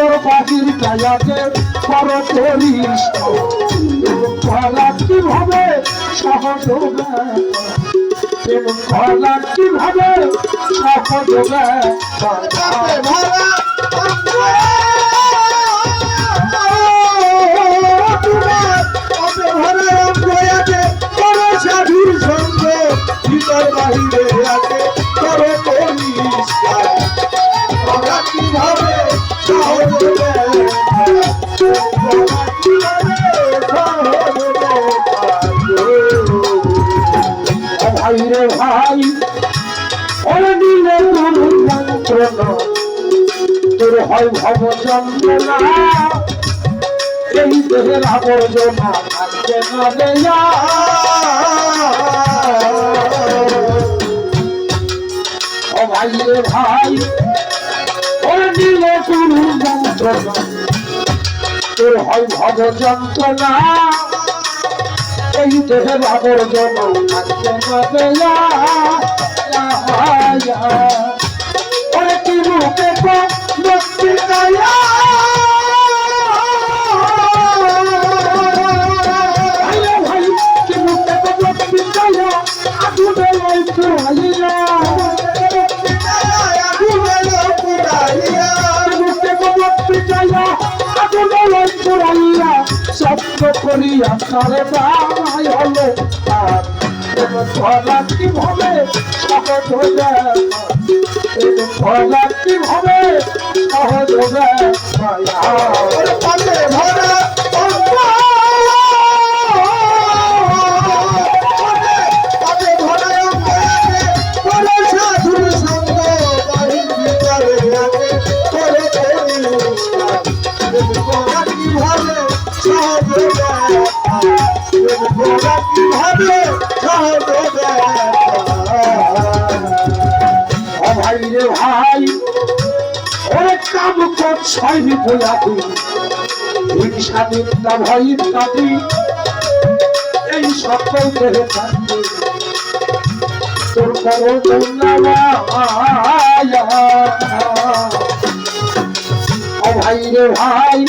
তোর বাহির গায়াকে বড় করিস কলা কিভাবে সহযোগা কলা কিভাবে সহযোগা সাধুর সঙ্গ ভিতর বাহিরে আছে করে করিস কিভাবে ভাই রে ভাই ওরে দিলে যন্ত্রণা তোর হয় ভব যন্ত্রণা এই দেহের আবর্জনা থাকবে না দেয়া ও ভাই রে ভাই ওরে দিলে গুরু যন্ত্রণা তোর হয় ভব যন্ত্রণা এই দেহের আবর্জনা থাকবে না দেয়া ওরে কি মুখে মুক্তি দেয়া সত্য করিয়া তারে বাই হলো ফলা কিভাবে সহজ হবে ফলা কিভাবে সহজ হবে ভাই রে ভাই ওরে কাম কর ছয় বইয়াদি হিংসা নিন্দা ভয় ইত্যাদি এই সকল দেহে থাকবে তোর বড় ভাই রে ভাই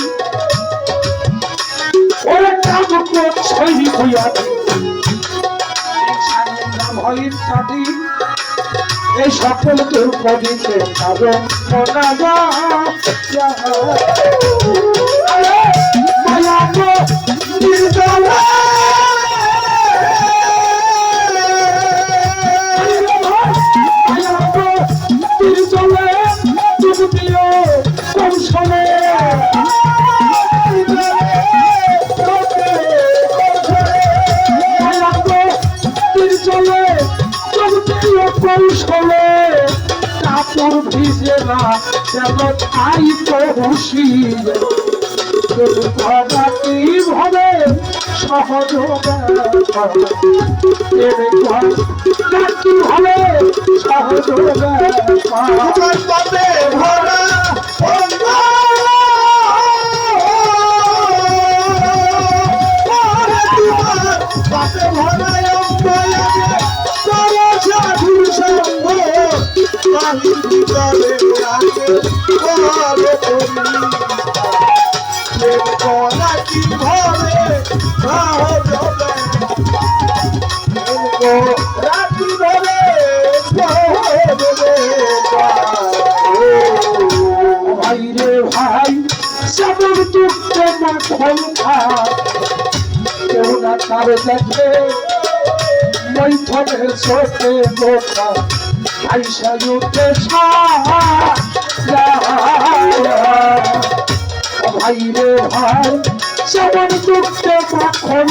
ওরে কাম কর ছয় বইয়াদি হিংসা নিন্দা ভয় ইত্যাদি এই সকল তোর কবিতে কারণ কৌশলে কাপড় ভিজে না যেন তাই তো হুশি কিভাবে সহজ কিভাবে সহজ ভরা ভাই রে ভাই সবর দুঃখে মাখন কেউ না তার দেখে মৈথনের চোখে বোকা আইসা উঠে ভাই রে ভাই সবর দুঃখে মাখন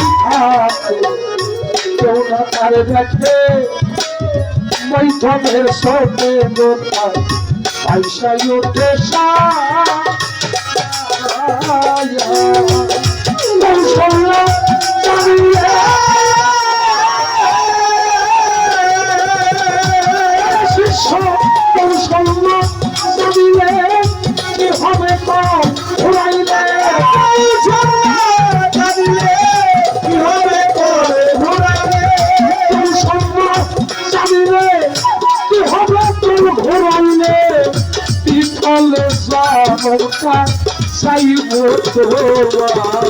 কেউ না তার দেখে মৈথনের চোখে বোকা আইসা উঠে চলে জনতা চাইব তোমার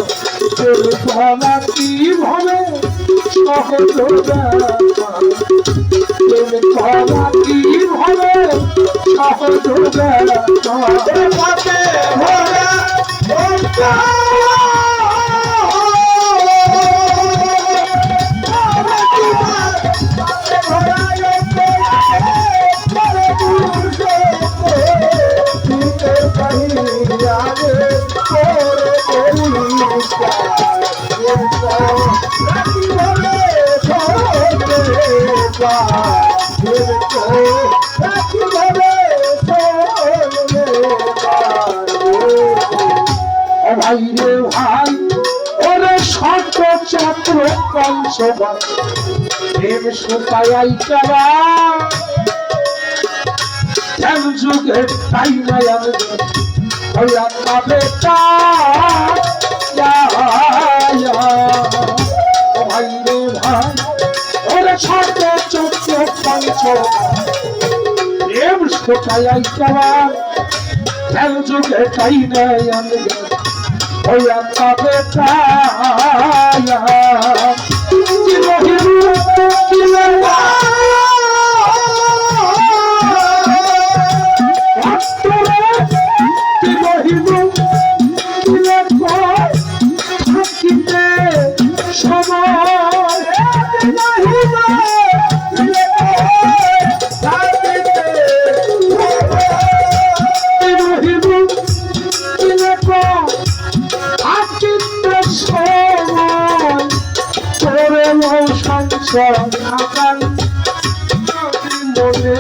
প্রেম করা কিভাবে সহজ ব্যাপার প্রেম করা কিভাবে সহজ ভাই রে ভাই ওরে শত চক্র পঞ্চবার প্রেম শুকাই কারা ধ্যান যুগে তাই নাই হইয়া পাবে ভাই রে ভাই ওরে শত চক্র পঞ্চবার প্রেম শুকাই কারা ধ্যান যুগে তাই নাই হইয়া পাবে সংসার মনে